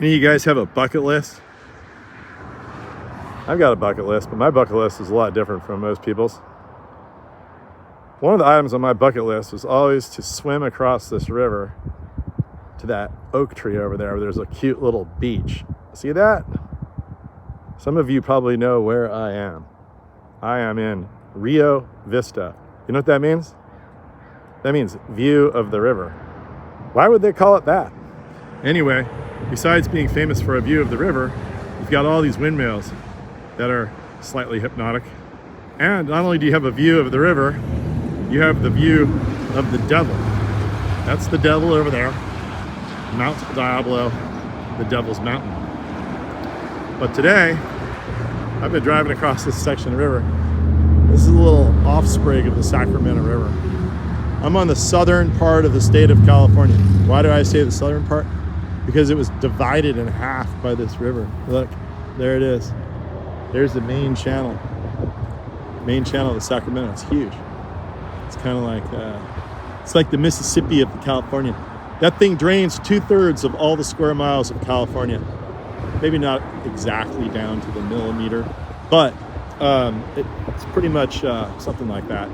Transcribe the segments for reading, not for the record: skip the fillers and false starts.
Any of you guys have a bucket list? I've got a bucket list, but my bucket list is a lot different from most people's. One of the items on my bucket list was always to swim across this river to that oak tree over there where there's a cute little beach. See that? Some of you probably know where I am. I am in Rio Vista. You know what that means? That means view of the river. Why would they call it that? Anyway, besides being famous for a view of the river, you've got all these windmills that are slightly hypnotic. And not only do you have a view of the river, you have the view of the devil. That's the devil over there. Mount Diablo, the Devil's Mountain. But today, I've been driving across this section of river. This is a little offspring of the Sacramento River. I'm on the southern part of the state of California. Why do I say the southern part? Because it was divided in half by this river. Look, there it is. There's the main channel. Main channel of the Sacramento. It's huge. It's kind of like, it's like the Mississippi of California. That thing drains 2/3 of all the square miles of California. Maybe not exactly down to the millimeter, but it's pretty much something like that.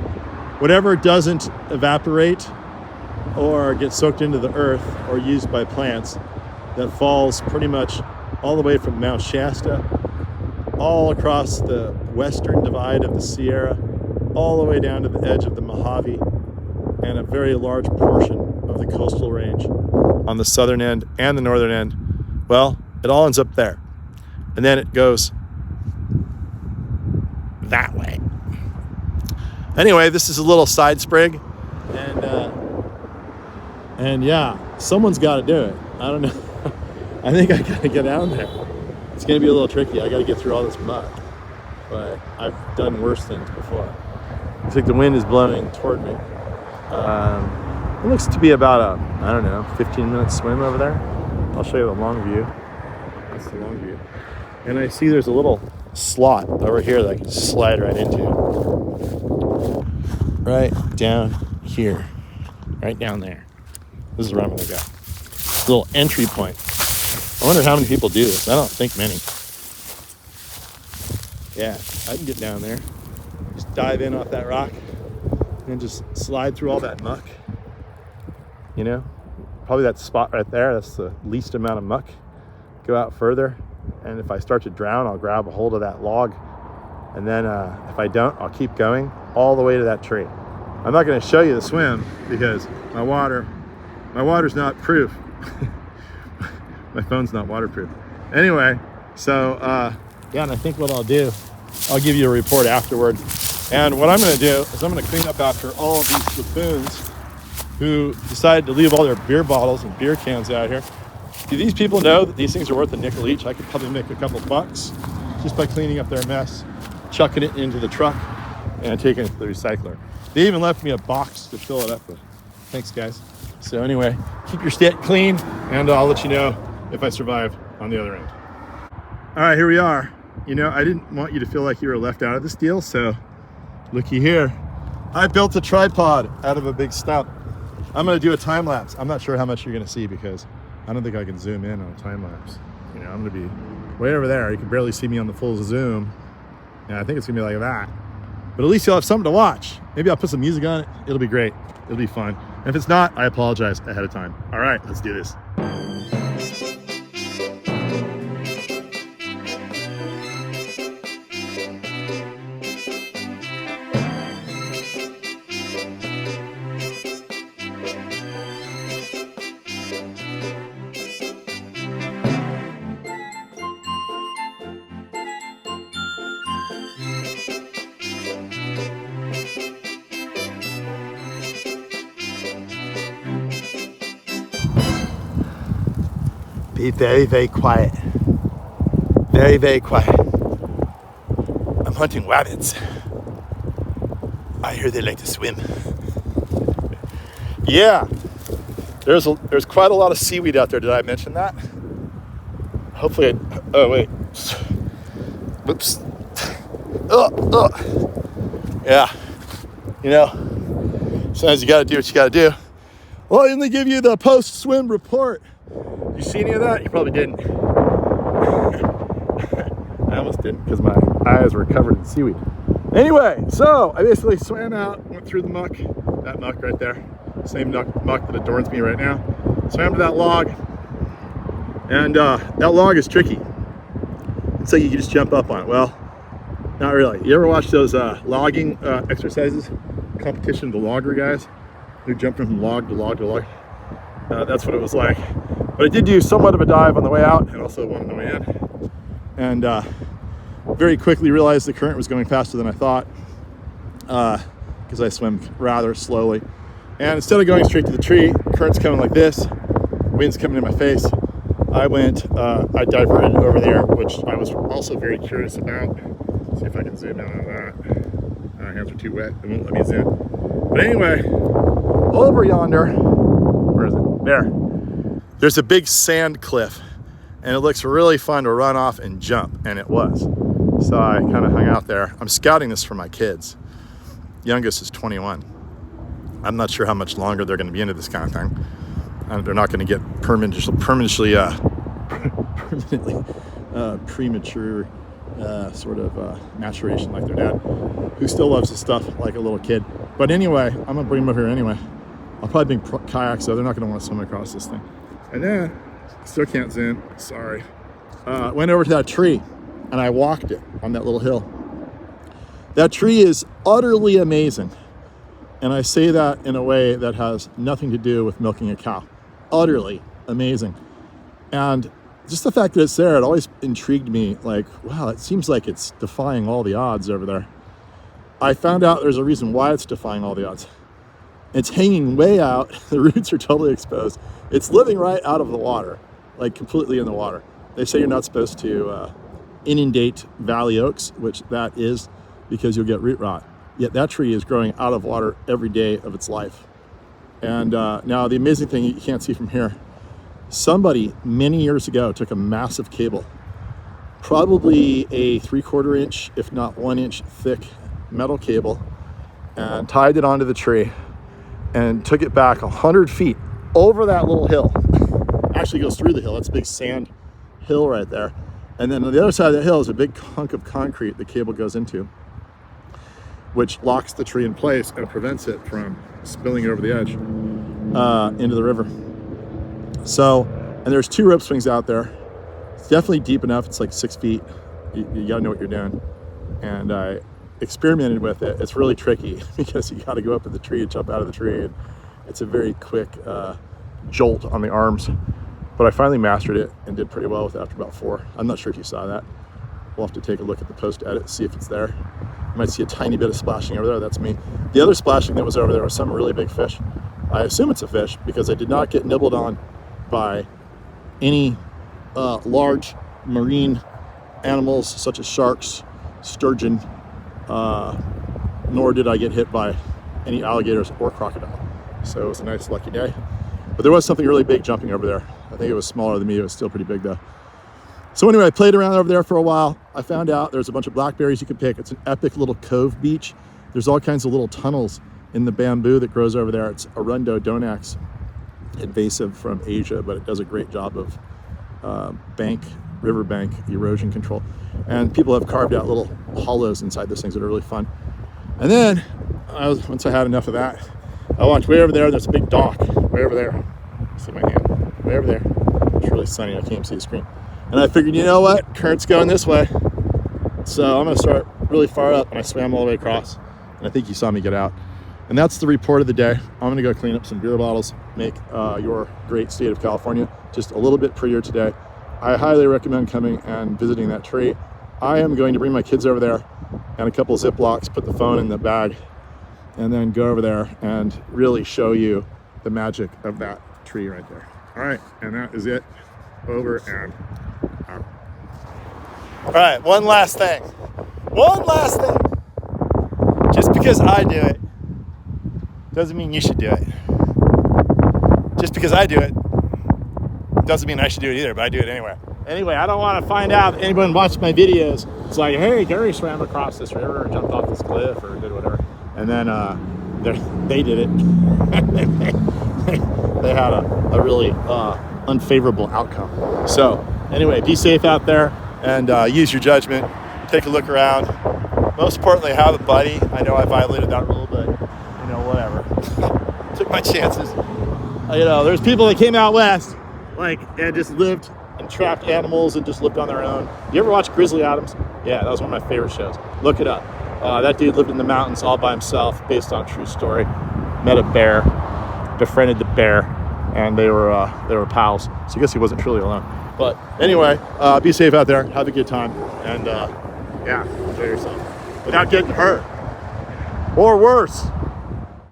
Whatever doesn't evaporate or get soaked into the earth or used by plants, that falls pretty much all the way from Mount Shasta, all across the western divide of the Sierra, all the way down to the edge of the Mojave, and a very large portion of the coastal range on the southern end and the northern end. Well, it all ends up there. And then it goes that way. Anyway, this is a little side sprig. And yeah, someone's got to do it. I don't know. I think I got to get down there. It's going to be a little tricky. I got to get through all this mud. But I've done worse things before. Looks like the wind is blowing toward me. It looks to be about a, I don't know, 15-minute swim over there. I'll show you the long view. That's the long view. And I see there's a little slot over here that I can slide right into. Right down here. Right down there. This is where I'm going to go. Little entry point. I wonder how many people do this. I don't think many. Yeah, I can get down there. Just dive in off that rock and just slide through all that muck. You know, probably that spot right there, that's the least amount of muck. Go out further, and if I start to drown, I'll grab a hold of that log. And then if I don't, I'll keep going all the way to that tree. I'm not going to show you the swim because my water's not proof. My phone's not waterproof. Anyway, so yeah, and I think what I'll do, I'll give you a report afterward. And what I'm going to do is I'm going to clean up after all of these buffoons who decided to leave all their beer bottles and beer cans out here. Do these people know that these things are worth a nickel each? I could probably make a couple bucks just by cleaning up their mess, chucking it into the truck, and taking it to the recycler. They even left me a box to fill it up with. Thanks, guys. So anyway, keep your state clean, and I'll let you know if I survive on the other end. All right, here we are. You know, I didn't want you to feel like you were left out of this deal, so looky here. I built a tripod out of a big stump. I'm gonna do a time lapse. I'm not sure how much you're gonna see because I don't think I can zoom in on a time lapse. You know, I'm gonna be way over there. You can barely see me on the full zoom. And I think it's gonna be like that. But at least you'll have something to watch. Maybe I'll put some music on it. It'll be great. It'll be fun. And if it's not, I apologize ahead of time. All right, let's do this. Be very, very quiet. Very, very quiet. I'm hunting rabbits. I hear they like to swim. Yeah, there's quite a lot of seaweed out there. Did I mention that? Hopefully, oh wait. Whoops. Yeah, you know, sometimes you gotta do what you gotta do. Well, let me give you the post-swim report. You see any of that? You probably didn't. I almost didn't because my eyes were covered in seaweed. Anyway, so I basically swam out, went through the muck, that muck right there, same muck that adorns me right now. Swam to that log, and that log is tricky. So you can just jump up on it. Well, not really. You ever watch those logging exercises? Competition of the logger guys who jump from log to log to log. That's what it was like. But I did do somewhat of a dive on the way out and also one on the way in. And very quickly realized the current was going faster than I thought because I swim rather slowly. And instead of going straight to the tree, current's coming like this, wind's coming in my face. I diverted over there, which I was also very curious about. Let's see if I can zoom in on that. My hands are too wet, it won't let me zoom. But anyway, over yonder, where is it? There. There's a big sand cliff, and it looks really fun to run off and jump, and it was. So I kind of hung out there. I'm scouting this for my kids. Youngest is 21. I'm not sure how much longer they're going to be into this kind of thing. They're not going to get permanently premature sort of maturation like their dad, who still loves this stuff like a little kid. But anyway, I'm going to bring them over here anyway. I'll probably bring kayaks, so they're not going to want to swim across this thing. And then, still can't zoom, sorry. Went over to that tree, and I walked it on that little hill. That tree is utterly amazing. And I say that in a way that has nothing to do with milking a cow. Utterly amazing. And just the fact that it's there, it always intrigued me. Like, wow, it seems like it's defying all the odds over there. I found out there's a reason why it's defying all the odds. It's hanging way out. The roots are totally exposed. It's living right out of the water, like completely in the water. They say you're not supposed to inundate valley oaks, which that is because you'll get root rot. Yet that tree is growing out of water every day of its life. And now the amazing thing you can't see from here, somebody many years ago took a massive cable, probably a 3/4 inch, if not 1 inch thick metal cable, and tied it onto the tree and took it back 100 feet over that little hill. Actually goes through the hill. That's a big sand hill right there. And then on the other side of the hill is a big hunk of concrete the cable goes into, which locks the tree in place and prevents it from spilling over the edge into the river. So, and there's 2 rope swings out there. It's definitely deep enough. It's like 6 feet. You gotta know what you're doing. And I experimented with it. It's really tricky because you gotta go up in the tree and jump out of the tree. And it's a very quick jolt on the arms. But I finally mastered it and did pretty well with it after about 4. I'm not sure if you saw that. We'll have to take a look at the post edit, see if it's there. You might see a tiny bit of splashing over there. That's me. The other splashing that was over there was some really big fish. I assume it's a fish because I did not get nibbled on by any large marine animals such as sharks, sturgeon, nor did I get hit by any alligators or crocodile. So it was a nice lucky day. But there was something really big jumping over there. I think it was smaller than me. It was still pretty big though. So anyway, I played around over there for a while. I found out there's a bunch of blackberries you can pick. It's an epic little cove beach. There's all kinds of little tunnels in the bamboo that grows over there. It's Arundo donax, invasive from Asia, but it does a great job of riverbank erosion control. And people have carved out little hollows inside those things that are really fun. And then, once I had enough of that, I walked way over there. There's a big dock way over there. See my hand? Way over there. It's really sunny. I can't even see the screen. And I figured, you know what? Current's going this way. So I'm going to start really far up, and I swam all the way across. And I think you saw me get out. And that's the report of the day. I'm going to go clean up some beer bottles, make your great state of California just a little bit prettier today. I highly recommend coming and visiting that tree. I am going to bring my kids over there and a couple of Ziplocs, put the phone in the bag, and then go over there and really show you the magic of that tree right there. All right, and that is it. Over and out. All right, one last thing. Just because I do it doesn't mean you should do it. Just because I do it doesn't mean I should do it either, but I do it anyway. Anyway, I don't want to find out if anyone watched my videos. It's like, hey, Gary swam across this river or jumped off this cliff or did whatever. And then they did it. they had a really unfavorable outcome. So anyway, be safe out there and use your judgment. Take a look around. Most importantly, have a buddy. I know I violated that rule, but you know, whatever. Took my chances. You know, there's people that came out west, like, and just lived and trapped animals and just lived on their own. You ever watch Grizzly Adams? Yeah, that was one of my favorite shows. Look it up. That dude lived in the mountains all by himself, based on a true story. Met a bear, befriended the bear, and they were pals. So I guess he wasn't truly alone. But anyway, be safe out there. Have a good time, and yeah, enjoy yourself without getting hurt or worse.